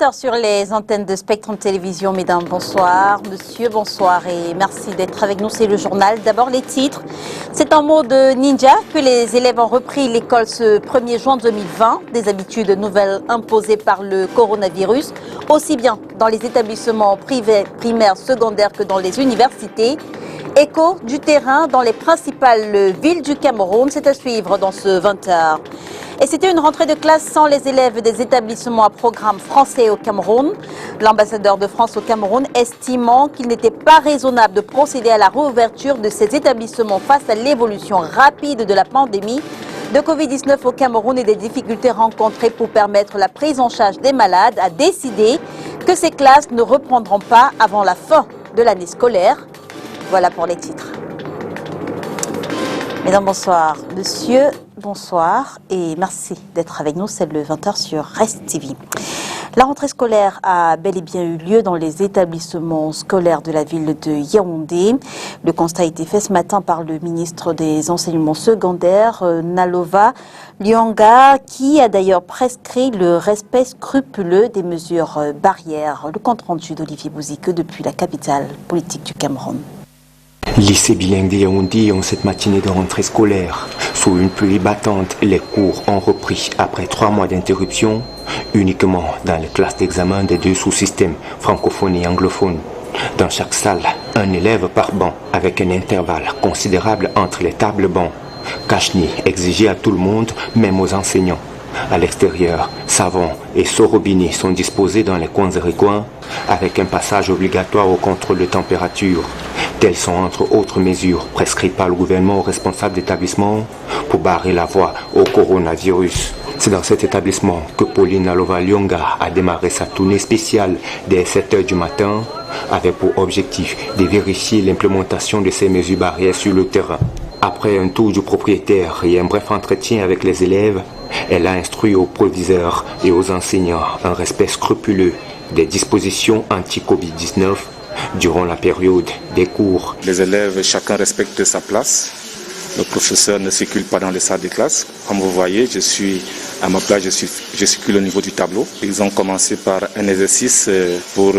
20h sur les antennes de Spectrum Télévision. Mesdames, bonsoir. Monsieur, bonsoir et merci d'être avec nous. C'est le journal. D'abord, les titres. C'est en mode ninja que les élèves ont repris l'école ce 1er juin 2020. Des habitudes nouvelles imposées par le coronavirus, aussi bien dans les établissements privés, primaires, secondaires que dans les universités. Écho du terrain dans les principales villes du Cameroun. C'est à suivre dans ce 20h. Et c'était une rentrée de classe sans les élèves des établissements à programme français au Cameroun. L'ambassadeur de France au Cameroun estimant qu'il n'était pas raisonnable de procéder à la réouverture de ces établissements face à l'évolution rapide de la pandémie de Covid-19 au Cameroun et des difficultés rencontrées pour permettre la prise en charge des malades, a décidé que ces classes ne reprendront pas avant la fin de l'année scolaire. Voilà pour les titres. Mesdames, bonsoir. Monsieur, bonsoir et merci d'être avec nous. C'est le 20h sur Rest TV. La rentrée scolaire a bel et bien eu lieu dans les établissements scolaires de la ville de Yaoundé. Le constat a été fait ce matin par le ministre des Enseignements secondaires, Nalova Lyonga, qui a d'ailleurs prescrit le respect scrupuleux des mesures barrières. Le compte rendu d'Olivier Bouzike depuis la capitale politique du Cameroun. Lycée bilingue de Yaoundé en cette matinée de rentrée scolaire. Sous une pluie battante, les cours ont repris après 3 mois d'interruption, uniquement dans les classes d'examen des 2 sous-systèmes francophones et anglophones. Dans chaque salle, un élève par banc avec un intervalle considérable entre les tables bancs. Cache-nez exigé à tout le monde, même aux enseignants. À l'extérieur, savons et seaux robinets sont disposés dans les coins et recoins, avec un passage obligatoire au contrôle de température. Telles sont entre autres mesures prescrites par le gouvernement aux responsables d'établissements pour barrer la voie au coronavirus. C'est dans cet établissement que Pauline Nalova Lyonga a démarré sa tournée spéciale dès 7 h du matin, avec pour objectif de vérifier l'implémentation de ces mesures barrières sur le terrain. Après un tour du propriétaire et un bref entretien avec les élèves, elle a instruit aux proviseurs et aux enseignants un respect scrupuleux des dispositions anti-Covid-19 durant la période des cours. Les élèves, chacun respecte sa place. Le professeur ne circule pas dans les salles de classe. Comme vous voyez, je suis à ma place, je circule au niveau du tableau. Ils ont commencé par un exercice pour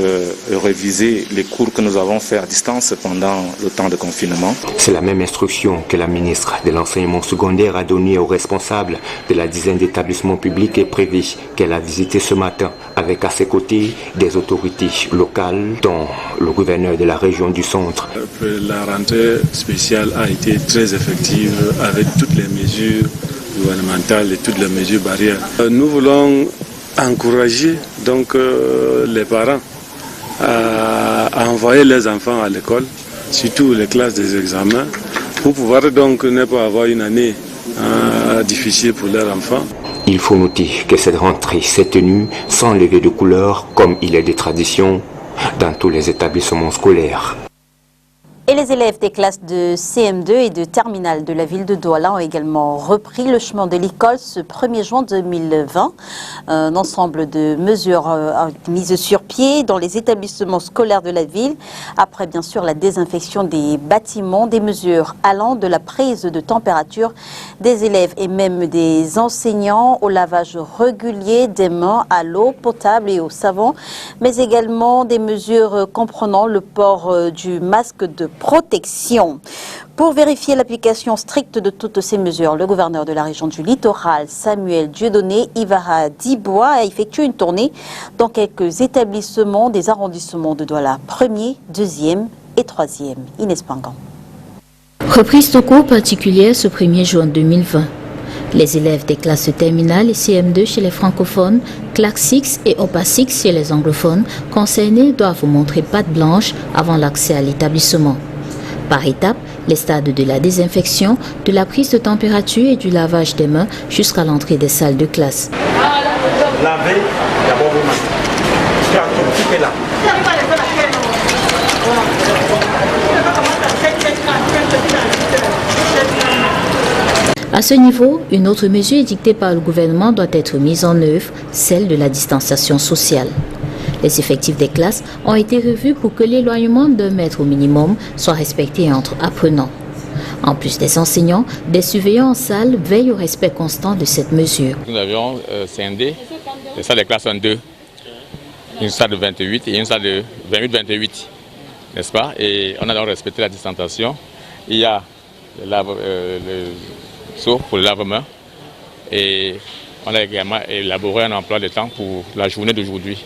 réviser les cours que nous avons fait à distance pendant le temps de confinement. C'est la même instruction que la ministre de l'enseignement secondaire a donnée aux responsables de la dizaine d'établissements publics et privés qu'elle a visités ce matin, avec à ses côtés des autorités locales, dont le gouverneur de la région du centre. La rentrée spéciale a été très effective avec toutes les mesures gouvernementales et toutes les mesures barrières. Nous voulons encourager donc les parents à envoyer les enfants à l'école, surtout les classes des examens, pour pouvoir donc ne pas avoir une année difficile pour leurs enfants. Il faut noter que cette rentrée s'est tenue sans lever de couleur, comme il est de tradition dans tous les établissements scolaires. Et les élèves des classes de CM2 et de terminale de la ville de Douala ont également repris le chemin de l'école ce 1er juin 2020. Un ensemble de mesures mises sur pied dans les établissements scolaires de la ville, après bien sûr la désinfection des bâtiments, des mesures allant de la prise de température des élèves et même des enseignants au lavage régulier des mains, à l'eau potable et au savon, mais également des mesures comprenant le port du masque de protection. Pour vérifier l'application stricte de toutes ces mesures, le gouverneur de la région du Littoral, Samuel Dieudonné Ivara Dibois, a effectué une tournée dans quelques établissements des arrondissements de Douala, 1er, 2e et 3e. Inès Pangan. Reprise de cours particulière ce 1er juin 2020. Les élèves des classes terminales et CM2 chez les francophones, classe 6 et OPA 6 chez les anglophones concernés doivent montrer patte blanche avant l'accès à l'établissement. Par étapes, les stades de la désinfection, de la prise de température et du lavage des mains jusqu'à l'entrée des salles de classe. Lavez d'abord vos mains. Occupez là. À ce niveau, une autre mesure édictée par le gouvernement doit être mise en œuvre, celle de la distanciation sociale. Les effectifs des classes ont été revus pour que l'éloignement d'1 mètre au minimum soit respecté entre apprenants. En plus des enseignants, des surveillants en salle veillent au respect constant de cette mesure. Nous avions CND, les salles de classe 1-2. une salle de 28 et une salle de 28-28, n'est-ce pas? Et on a donc respecté la distanciation. Il y a le seau pour le lave-main et on a également élaboré un emploi de temps pour la journée d'aujourd'hui.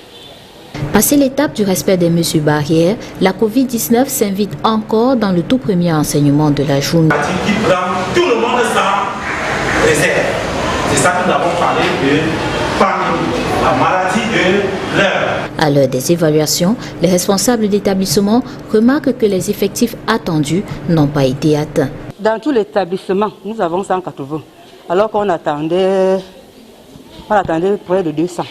Passé l'étape du respect des mesures barrières, la Covid-19 s'invite encore dans le tout premier enseignement de la journée. Qui prend tout le monde sans réserve. C'est ça que nous avons parlé de pandémie, la maladie de l'heure. À l'heure des évaluations, les responsables d'établissement remarquent que les effectifs attendus n'ont pas été atteints. Dans tout l'établissement, nous avons 180, alors qu'on attendait près de 200.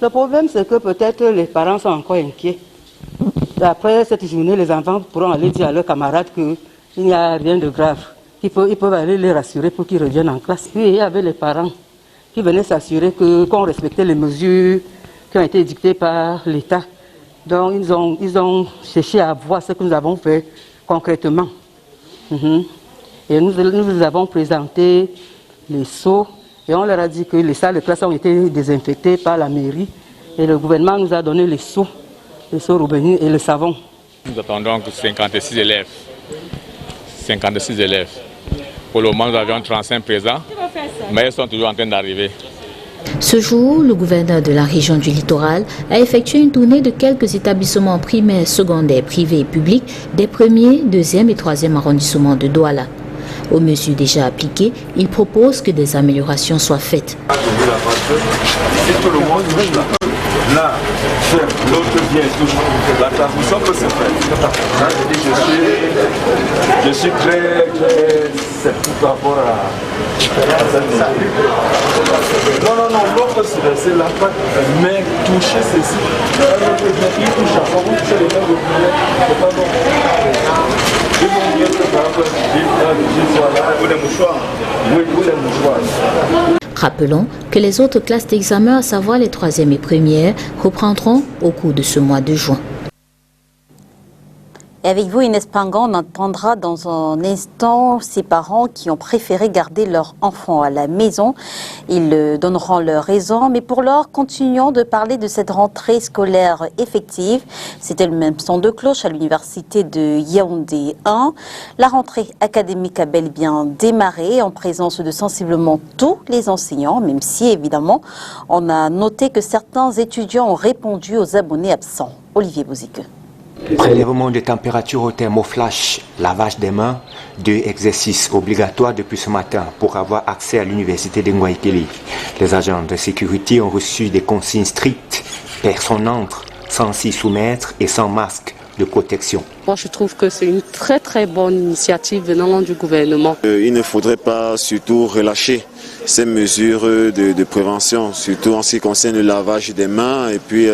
Le problème, c'est que peut-être les parents sont encore inquiets. Après cette journée, les enfants pourront aller dire à leurs camarades qu'il n'y a rien de grave. Ils peuvent aller les rassurer pour qu'ils reviennent en classe. Puis il y avait les parents qui venaient s'assurer qu'on respectait les mesures qui ont été dictées par l'État. Donc ils ont cherché à voir ce que nous avons fait concrètement. Et nous avons présenté les seaux et on leur a dit que les salles de classe ont été désinfectées par la mairie et le gouvernement nous a donné les seaux robinet et le savon. Nous attendons 56 élèves. 56 élèves. Pour le moment, nous avions 35 présents, mais ils sont toujours en train d'arriver. Ce jour, le gouverneur de la région du littoral a effectué une tournée de quelques établissements primaires, secondaires, privés et publics des 1er, 2e et 3e arrondissements de Douala. Aux mesures déjà appliquées, il propose que des améliorations soient faites. Là, l'autre vient touche. La transmission peut se faire. Je suis très sceptique par rapport à cette salle. Non, l'autre c'est la patte, mais toucher ceci. Il touche à fond, vous touchez les mains de prière, c'est pas bon. Ils vont bien se faire un peu de les mouchoirs. Oui, pour les mouchoirs. Rappelons que les autres classes d'examen, à savoir les 3e et premières, reprendront au cours de ce mois de juin. Et avec vous, Inès Pangan, on entendra dans un instant ces parents qui ont préféré garder leurs enfants à la maison. Ils donneront leurs raisons, mais pour l'heure, continuons de parler de cette rentrée scolaire effective. C'était le même son de cloche à l'université de Yaoundé 1. La rentrée académique a bel et bien démarré en présence de sensiblement tous les enseignants, même si évidemment, on a noté que certains étudiants ont répondu aux abonnés absents. Olivier Bouzique. Prélèvement de température au thermoflash, lavage des mains, 2 exercices obligatoires depuis ce matin pour avoir accès à l'université de Ngouaïkélé. Les agents de sécurité ont reçu des consignes strictes. Personne n'entre sans s'y soumettre et sans masque de protection. Moi, je trouve que c'est une très bonne initiative venant du gouvernement. Il ne faudrait pas surtout relâcher ces mesures de prévention, surtout en ce qui concerne le lavage des mains et puis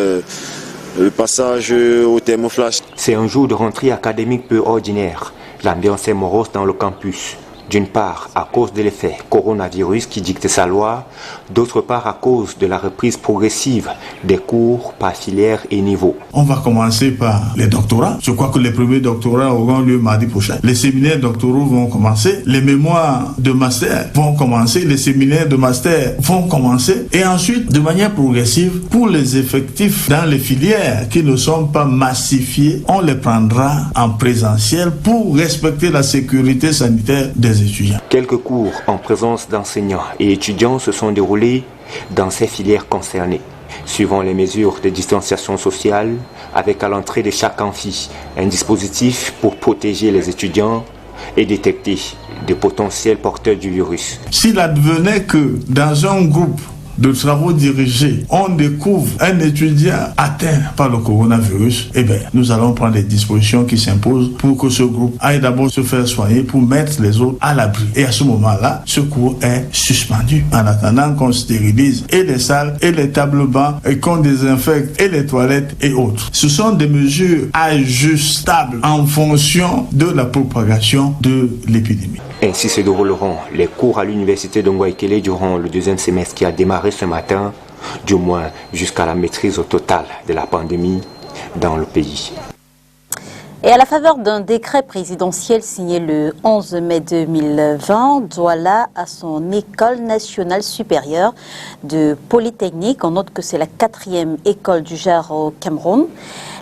le passage au thermoflash. C'est un jour de rentrée académique peu ordinaire. L'ambiance est morose dans le campus. D'une part, à cause de l'effet coronavirus qui dicte sa loi, d'autre part à cause de la reprise progressive des cours par filière et niveau. On va commencer par les doctorats. Je crois que les premiers doctorats auront lieu mardi prochain. Les séminaires doctoraux vont commencer, les mémoires de master vont commencer, les séminaires de master vont commencer. Et ensuite, de manière progressive, pour les effectifs dans les filières qui ne sont pas massifiés, on les prendra en présentiel pour respecter la sécurité sanitaire des étudiants. Quelques cours en présence d'enseignants et étudiants se sont déroulés dans ces filières concernées, suivant les mesures de distanciation sociale, avec à l'entrée de chaque amphi un dispositif pour protéger les étudiants et détecter de potentiels porteurs du virus. S'il advenait que dans un groupe de travaux dirigés, on découvre un étudiant atteint par le coronavirus, eh bien, nous allons prendre les dispositions qui s'imposent pour que ce groupe aille d'abord se faire soigner pour mettre les autres à l'abri. Et à ce moment-là, ce cours est suspendu en attendant qu'on stérilise et les salles et les tables bancs et qu'on désinfecte et les toilettes et autres. Ce sont des mesures ajustables en fonction de la propagation de l'épidémie. Ainsi se dérouleront les cours à l'université de Ngouaïkélé durant le 2e semestre qui a démarré ce matin, du moins jusqu'à la maîtrise totale de la pandémie dans le pays. Et à la faveur d'un décret présidentiel signé le 11 mai 2020, Douala a son école nationale supérieure de Polytechnique. On note que c'est la 4e école du genre au Cameroun.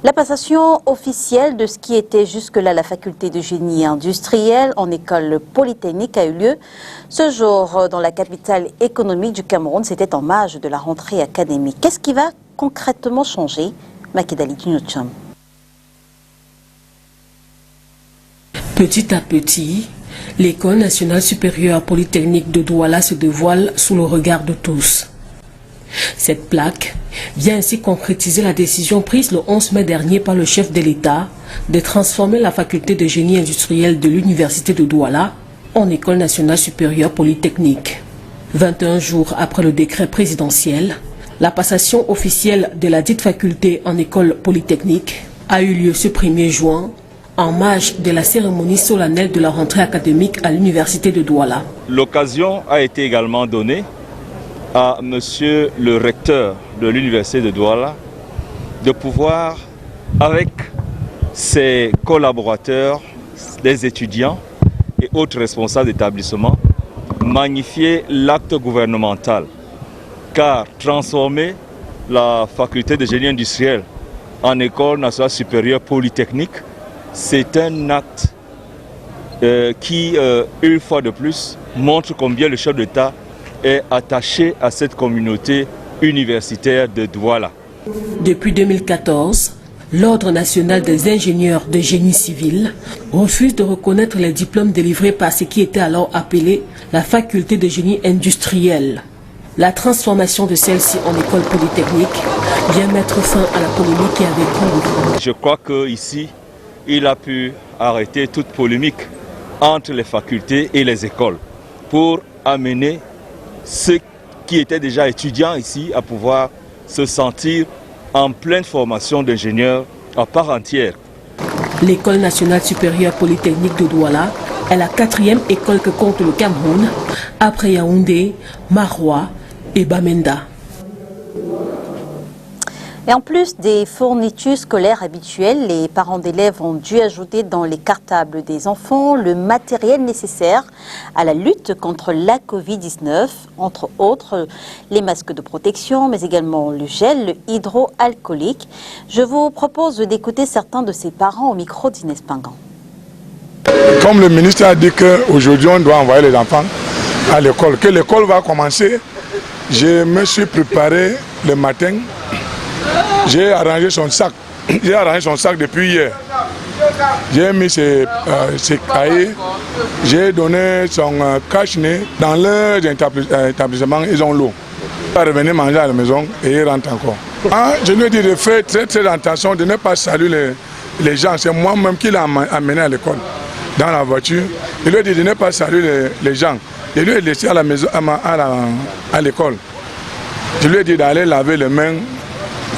La passation officielle de ce qui était jusque-là la faculté de génie industriel en école polytechnique a eu lieu ce jour dans la capitale économique du Cameroun. C'était en marge de la rentrée académique. Qu'est-ce qui va concrètement changer? Makedali Dunocham. Petit à petit, l'École nationale supérieure polytechnique de Douala se dévoile sous le regard de tous. Cette plaque vient ainsi concrétiser la décision prise le 11 mai dernier par le chef de l'État de transformer la faculté de génie industriel de l'université de Douala en École nationale supérieure polytechnique. 21 jours après le décret présidentiel, la passation officielle de la dite faculté en école polytechnique a eu lieu ce 1er juin en marge de la cérémonie solennelle de la rentrée académique à l'université de Douala. L'occasion a été également donnée à monsieur le recteur de l'université de Douala de pouvoir, avec ses collaborateurs, des étudiants et autres responsables d'établissement, magnifier l'acte gouvernemental. Car transformer la faculté de génie industriel en école nationale supérieure polytechnique, c'est un acte qui, une fois de plus, montre combien le chef d'État est attaché à cette communauté universitaire de Douala. Depuis 2014, l'Ordre national des ingénieurs de génie civil refuse de reconnaître les diplômes délivrés par ce qui était alors appelé la faculté de génie industriel. La transformation de celle-ci en école polytechnique vient mettre fin à la polémique qui avait cours. Je crois qu'ici, il a pu arrêter toute polémique entre les facultés et les écoles pour amener ceux qui étaient déjà étudiants ici à pouvoir se sentir en pleine formation d'ingénieurs à part entière. L'École nationale supérieure polytechnique de Douala est la 4e école que compte le Cameroun, après Yaoundé, Maroua et Bamenda. Et en plus des fournitures scolaires habituelles, les parents d'élèves ont dû ajouter dans les cartables des enfants le matériel nécessaire à la lutte contre la Covid-19, entre autres les masques de protection, mais également le gel hydroalcoolique. Je vous propose d'écouter certains de ces parents au micro d'Inès Pingan. Comme le ministre a dit qu'aujourd'hui on doit envoyer les enfants à l'école, que l'école va commencer, je me suis préparé le matin. J'ai arrangé son sac. J'ai arrangé son sac depuis hier. J'ai mis ses cahiers. J'ai donné son cache-nez. Dans leur établissement, ils ont l'eau. Il va revenir manger à la maison et il rentre encore. Je lui ai dit de faire très attention, de ne pas saluer les gens. C'est moi-même qui l'ai amené à l'école, dans la voiture. Je lui ai dit de ne pas saluer les gens. Je lui ai laissé à la maison, à l'école. Je lui ai dit d'aller laver les mains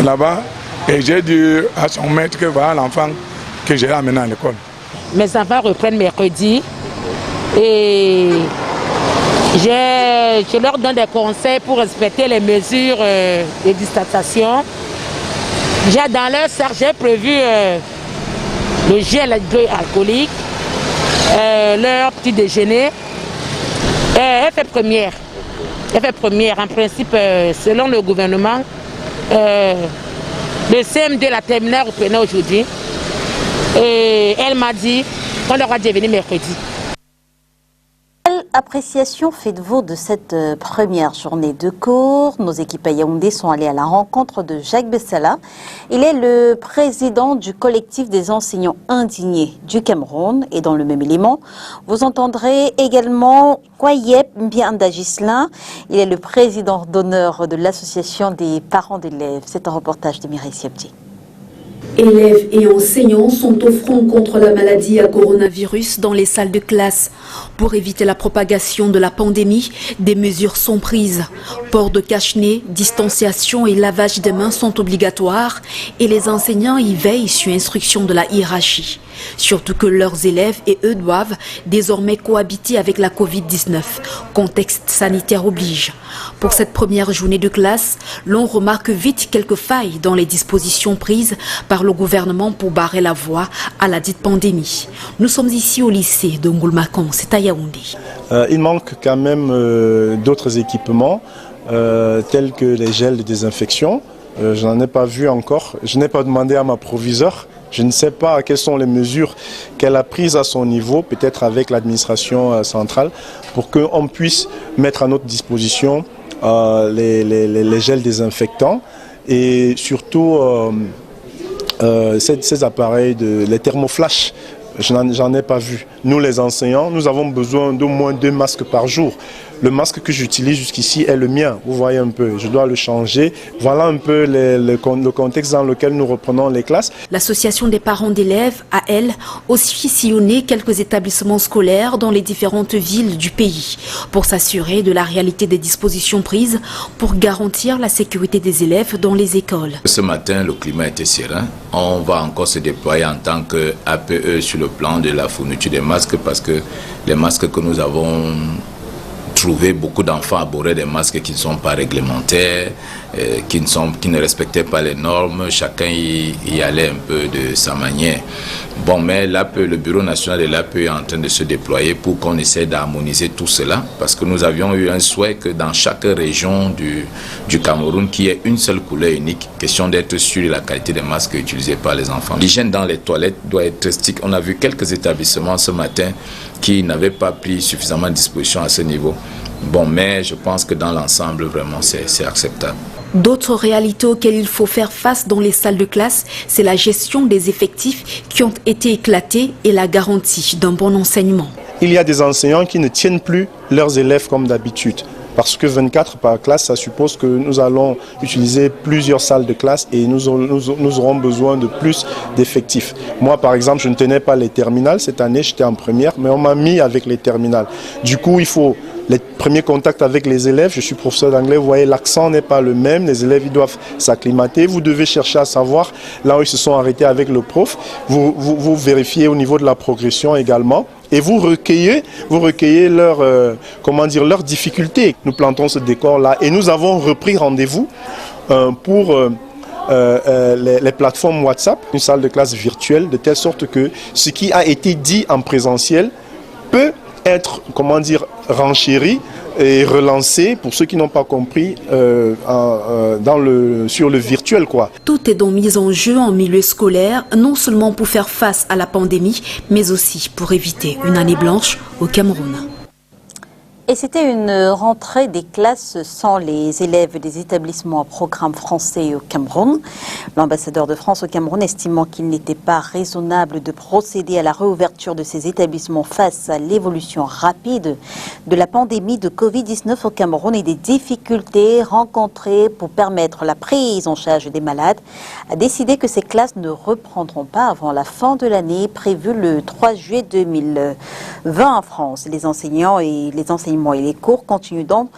là-bas, et j'ai dit à son maître que voilà l'enfant que j'ai amené à l'école. Mes enfants reprennent mercredi et je leur donne des conseils pour respecter les mesures de distanciation. Dans leur sac, j'ai prévu le gel hydroalcoolique, leur petit déjeuner. Effet première, en principe, selon le gouvernement, le CM2, la terminale, reprenait aujourd'hui. Et elle m'a dit qu'on leur a dit venir mercredi. Quelle appréciation faites-vous de cette première journée de cours? Nos équipes à Yaoundé sont allées à la rencontre de Jacques Bessala. Il est le président du collectif des enseignants indignés du Cameroun. Et dans le même élément, vous entendrez également Kwayep Mbianda Gislin. Il est le président d'honneur de l'association des parents d'élèves. C'est un reportage de Mireille Siabdi. Élèves et enseignants sont au front contre la maladie à coronavirus dans les salles de classe. Pour éviter la propagation de la pandémie, des mesures sont prises. Port de cache-nez, distanciation et lavage des mains sont obligatoires et les enseignants y veillent sur instruction de la hiérarchie. Surtout que leurs élèves et eux doivent désormais cohabiter avec la Covid-19. Contexte sanitaire oblige. Pour cette première journée de classe, l'on remarque vite quelques failles dans les dispositions prises par au gouvernement pour barrer la voie à la dite pandémie. Nous sommes ici au lycée de Ngoulmakon, c'est à Yaoundé. Il manque quand même d'autres équipements tels que les gels de désinfection. Je n'en ai pas vu encore. Je n'ai pas demandé à ma proviseure. Je ne sais pas quelles sont les mesures qu'elle a prises à son niveau, peut-être avec l'administration centrale, pour qu'on puisse mettre à notre disposition les gels désinfectants et surtout ces appareils, les thermoflash. J'en ai pas vu. Nous les enseignants, nous avons besoin d'au moins 2 masques par jour. Le masque que j'utilise jusqu'ici est le mien, vous voyez un peu, je dois le changer. Voilà un peu le contexte dans lequel nous reprenons les classes. L'association des parents d'élèves a, elle, aussi sillonné quelques établissements scolaires dans les différentes villes du pays pour s'assurer de la réalité des dispositions prises pour garantir la sécurité des élèves dans les écoles. Ce matin, le climat était serein. On va encore se déployer en tant qu'APE sur le plan de la fourniture des masques parce que les masques que nous avons trouvé, beaucoup d'enfants abhorraient des masques qui ne sont pas réglementaires, qui ne respectaient pas les normes. Chacun y allait un peu de sa manière. Bon, mais l'APE, le Bureau national de l'APE est en train de se déployer pour qu'on essaie d'harmoniser tout cela, parce que nous avions eu un souhait que dans chaque région du Cameroun, qu'il y ait une seule couleur unique, question d'être sûr de la qualité des masques utilisés par les enfants. L'hygiène dans les toilettes doit être stricte. On a vu quelques établissements ce matin qui n'avaient pas pris suffisamment de dispositions à ce niveau. Bon, mais je pense que dans l'ensemble, vraiment, c'est acceptable. D'autres réalités auxquelles il faut faire face dans les salles de classe, c'est la gestion des effectifs qui ont été éclatés et la garantie d'un bon enseignement. Il y a des enseignants qui ne tiennent plus leurs élèves comme d'habitude. Parce que 24 par classe, ça suppose que nous allons utiliser plusieurs salles de classe et nous aurons besoin de plus d'effectifs. Moi, par exemple, je ne tenais pas les terminales. Cette année, j'étais en première, mais on m'a mis avec les terminales. Du coup, il faut les premiers contacts avec les élèves. Je suis professeur d'anglais, vous voyez, l'accent n'est pas le même. Les élèves, ils doivent s'acclimater. Vous devez chercher à savoir là où ils se sont arrêtés avec le prof. Vous vérifiez au niveau de la progression également. Et vous recueillez leurs difficultés. Nous plantons ce décor-là et nous avons repris rendez-vous pour les plateformes WhatsApp, une salle de classe virtuelle, de telle sorte que ce qui a été dit en présentiel peut être, renchéri et relancé pour ceux qui n'ont pas compris sur le virtuel, quoi. Tout est donc mis en jeu en milieu scolaire, non seulement pour faire face à la pandémie, mais aussi pour éviter une année blanche au Cameroun. Et c'était une rentrée des classes sans les élèves des établissements à programme français au Cameroun. L'ambassadeur de France au Cameroun estimant qu'il n'était pas raisonnable de procéder à la réouverture de ces établissements face à l'évolution rapide de la pandémie de Covid-19 au Cameroun et des difficultés rencontrées pour permettre la prise en charge des malades, a décidé que ces classes ne reprendront pas avant la fin de l'année prévue le 3 juillet 2020 en France. Les enseignants et les cours continuent donc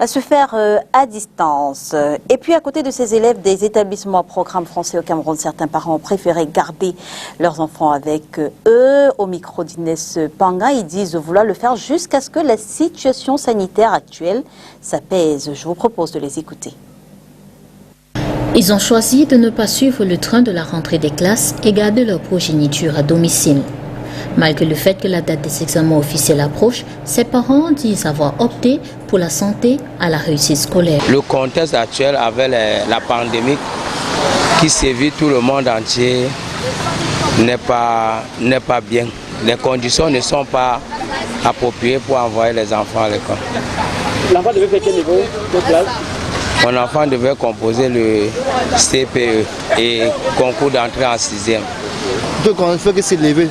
à se faire à distance. Et puis à côté de ces élèves des établissements à programme français au Cameroun, certains parents ont préféré garder leurs enfants avec eux. Au micro d'Inès Panga, ils disent vouloir le faire jusqu'à ce que la situation sanitaire actuelle s'apaise. Je vous propose de les écouter. Ils ont choisi de ne pas suivre le train de la rentrée des classes et garder leur progéniture à domicile. Malgré le fait que la date des examens officiels approche, ses parents disent avoir opté pour la santé à la réussite scolaire. Le contexte actuel avec la pandémie qui sévit tout le monde entier n'est pas bien. Les conditions ne sont pas appropriées pour envoyer les enfants à l'école. L'enfant devait faire quel niveau de classe? Mon enfant devait composer le CPE et concours d'entrée en 6e. Donc on ne fait que s'élever.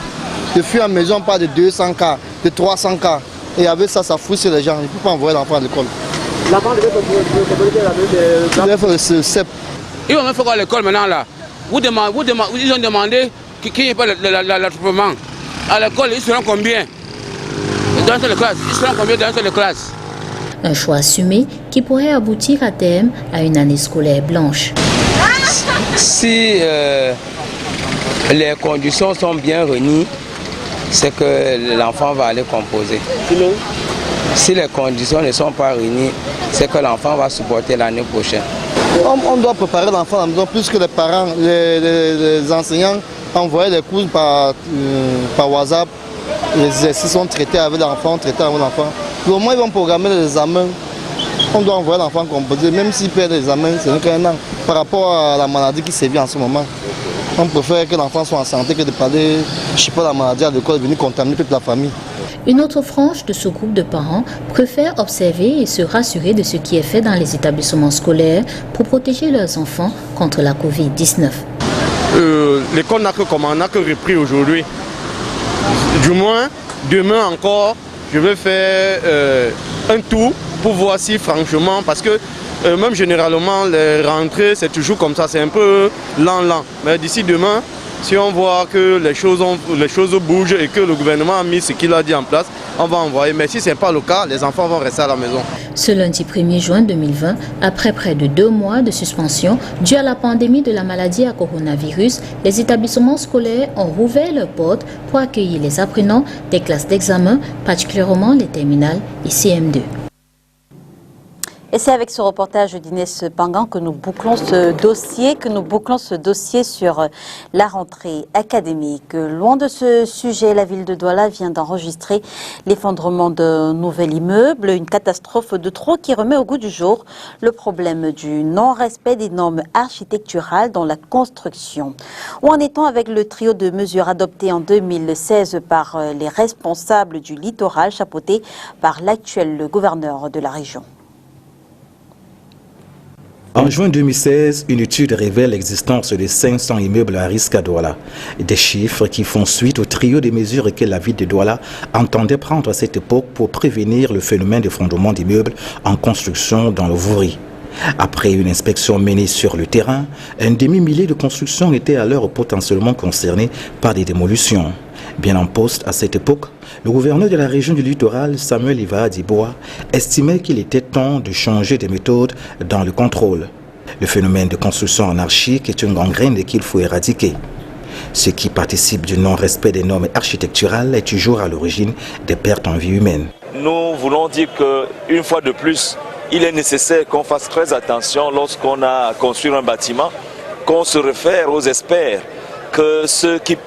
De fuir à la maison, on parle de 200 cas, de 300 cas. Et avec ça, ça frustre les gens. Il ne faut pas envoyer l'enfant à l'école. L'enfant devait faire le CEP. Ils vont même faire à l'école maintenant là. Ils ont demandé qu'il n'y ait pas l'attroupement. À l'école, ils seront combien dans les classes? Ils seront combien dans les classes? Un choix assumé qui pourrait aboutir à terme à une année scolaire blanche. Si les conditions sont bien réunies, c'est que l'enfant va aller composer. Si les conditions ne sont pas réunies, c'est que l'enfant va supporter l'année prochaine. On doit préparer l'enfant à la maison plus que les parents, les enseignants envoyer les cours par WhatsApp. Les exercices sont traités avec l'enfant, Au moins ils vont programmer les examens. On doit envoyer l'enfant composé, même s'il perd les examens, c'est qu'un an. Par rapport à la maladie qui sévit en ce moment, on préfère que l'enfant soit en santé que de parler, je sais pas, la maladie à l'école, venir contaminer toute la famille. Une autre frange de ce groupe de parents préfère observer et se rassurer de ce qui est fait dans les établissements scolaires pour protéger leurs enfants contre la Covid-19. L'école n'a que repris aujourd'hui. Du moins, demain encore, je vais faire un tour pour voir si franchement, parce que même généralement les rentrées c'est toujours comme ça, c'est un peu lent. Mais d'ici demain, si on voit que les choses bougent et que le gouvernement a mis ce qu'il a dit en place, on va envoyer. Mais si ce n'est pas le cas, les enfants vont rester à la maison. Ce lundi 1er juin 2020, après près de 2 mois de suspension, dû à la pandémie de la maladie à coronavirus, les établissements scolaires ont rouvert leurs portes pour accueillir les apprenants des classes d'examen, particulièrement les terminales et CM2. Et c'est avec ce reportage d'Inès Pangan que nous bouclons ce dossier sur la rentrée académique. Loin de ce sujet, la ville de Douala vient d'enregistrer l'effondrement d'un nouvel immeuble, une catastrophe de trop qui remet au goût du jour le problème du non-respect des normes architecturales dans la construction. Où en est-on avec le trio de mesures adoptées en 2016 par les responsables du littoral, chapeautés par l'actuel gouverneur de la région? En juin 2016, une étude révèle l'existence de 500 immeubles à risque à Douala. Des chiffres qui font suite au trio de mesures que la ville de Douala entendait prendre à cette époque pour prévenir le phénomène d'effondrement d'immeubles en construction dans le Vouri. Après une inspection menée sur le terrain, un demi-millier de constructions étaient alors potentiellement concernées par des démolitions. Bien en poste à cette époque, le gouverneur de la région du littoral, Samuel Iva Dibois, estimait qu'il était temps de changer de méthode dans le contrôle. Le phénomène de construction anarchique est une gangrène qu'il faut éradiquer. Ce qui participe du non-respect des normes architecturales est toujours à l'origine des pertes en vie humaine. Nous voulons dire qu'une fois de plus, il est nécessaire qu'on fasse très attention lorsqu'on a construit un bâtiment, qu'on se réfère aux experts, que ceux qui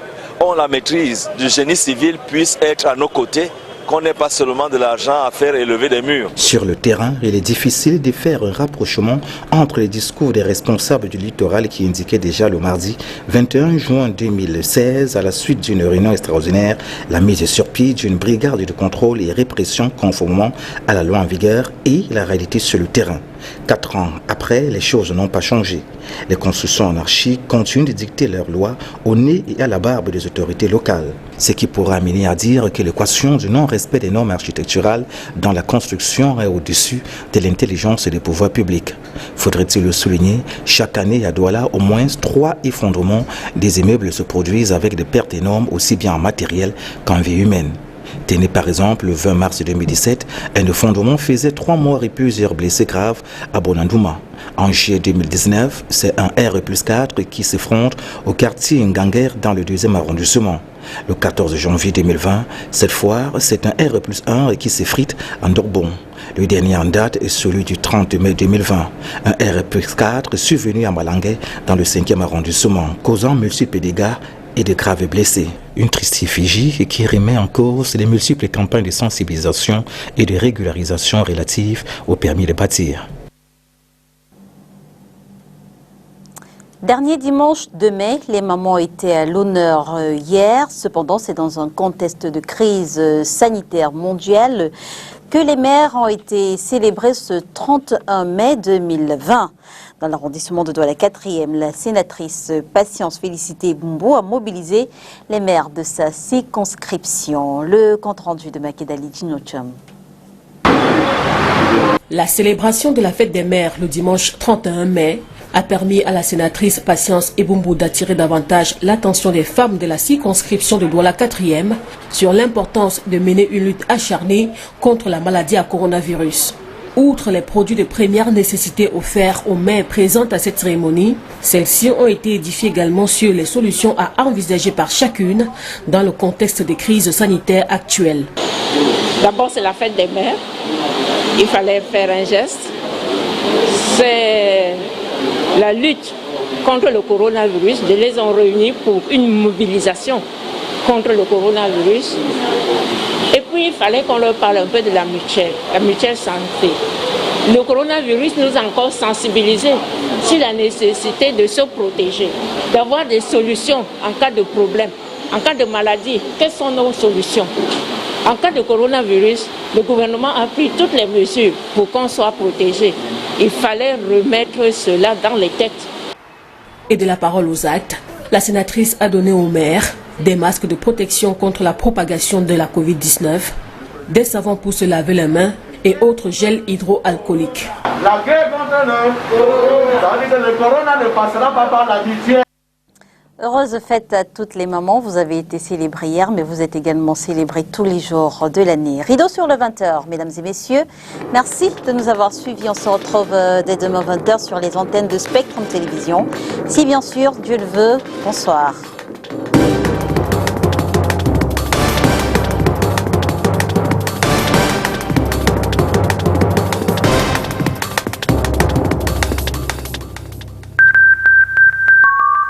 ont la maîtrise du génie civil puissent être à nos côtés, qu'on n'ait pas seulement de l'argent à faire élever des murs. Sur le terrain, il est difficile de faire un rapprochement entre les discours des responsables du littoral qui indiquaient déjà le mardi 21 juin 2016, à la suite d'une réunion extraordinaire, la mise sur pied d'une brigade de contrôle et répression conformément à la loi en vigueur et la réalité sur le terrain. 4 ans après, les choses n'ont pas changé. Les constructions anarchiques continuent de dicter leurs lois au nez et à la barbe des autorités locales. Ce qui pourra amener à dire que l'équation du non-respect des normes architecturales dans la construction est au-dessus de l'intelligence des pouvoirs publics. Faudrait-il le souligner, chaque année à Douala, au moins 3 effondrements des immeubles se produisent avec des pertes énormes aussi bien en matériel qu'en vie humaine. Tenez par exemple, le 20 mars 2017, un effondrement faisait 3 morts et plusieurs blessés graves à Bonandouma. En juillet 2019, c'est un R+4 qui s'effondre au quartier Nganguer dans le 2e arrondissement. Le 14 janvier 2020, cette fois, c'est un R+1 qui s'effrite en Dorbon. Le dernier en date est celui du 30 mai 2020. Un R+4 survenu à Malangué dans le 5e arrondissement, causant multiples dégâts et de graves blessés. Une triste effigie qui remet en cause les multiples campagnes de sensibilisation et de régularisation relatives au permis de bâtir. Dernier dimanche de mai, les mamans étaient à l'honneur hier. Cependant, c'est dans un contexte de crise sanitaire mondiale que les mères ont été célébrées ce 31 mai 2020. Dans l'arrondissement de Douala 4e, la sénatrice Patience Félicité Bumbo a mobilisé les maires de sa circonscription. Le compte-rendu de Makedali Djinocham. La célébration de la fête des mères le dimanche 31 mai a permis à la sénatrice Patience Ebumbu d'attirer davantage l'attention des femmes de la circonscription de Douala 4e sur l'importance de mener une lutte acharnée contre la maladie à coronavirus. Outre les produits de première nécessité offerts aux mères présentes à cette cérémonie, celles-ci ont été édifiées également sur les solutions à envisager par chacune dans le contexte des crises sanitaires actuelles. D'abord, c'est la fête des mères. Il fallait faire un geste. C'est la lutte contre le coronavirus, de les ont réunis pour une mobilisation contre le coronavirus. Et puis il fallait qu'on leur parle un peu de la mutuelle santé. Le coronavirus nous a encore sensibilisés sur la nécessité de se protéger, d'avoir des solutions en cas de problème, en cas de maladie. Quelles sont nos solutions? En cas de coronavirus, le gouvernement a pris toutes les mesures pour qu'on soit protégé. Il fallait remettre cela dans les têtes. Et de la parole aux actes, la sénatrice a donné aux maires des masques de protection contre la propagation de la Covid-19, des savons pour se laver les mains et autres gels hydroalcooliques. La guerre contre le corona ne passera pas par la mutuelle. Heureuse fête à toutes les mamans. Vous avez été célébrées hier, mais vous êtes également célébrées tous les jours de l'année. Rideau sur le 20h, mesdames et messieurs. Merci de nous avoir suivis. On se retrouve dès demain 20h sur les antennes de Spectrum Télévision. Si bien sûr, Dieu le veut, bonsoir.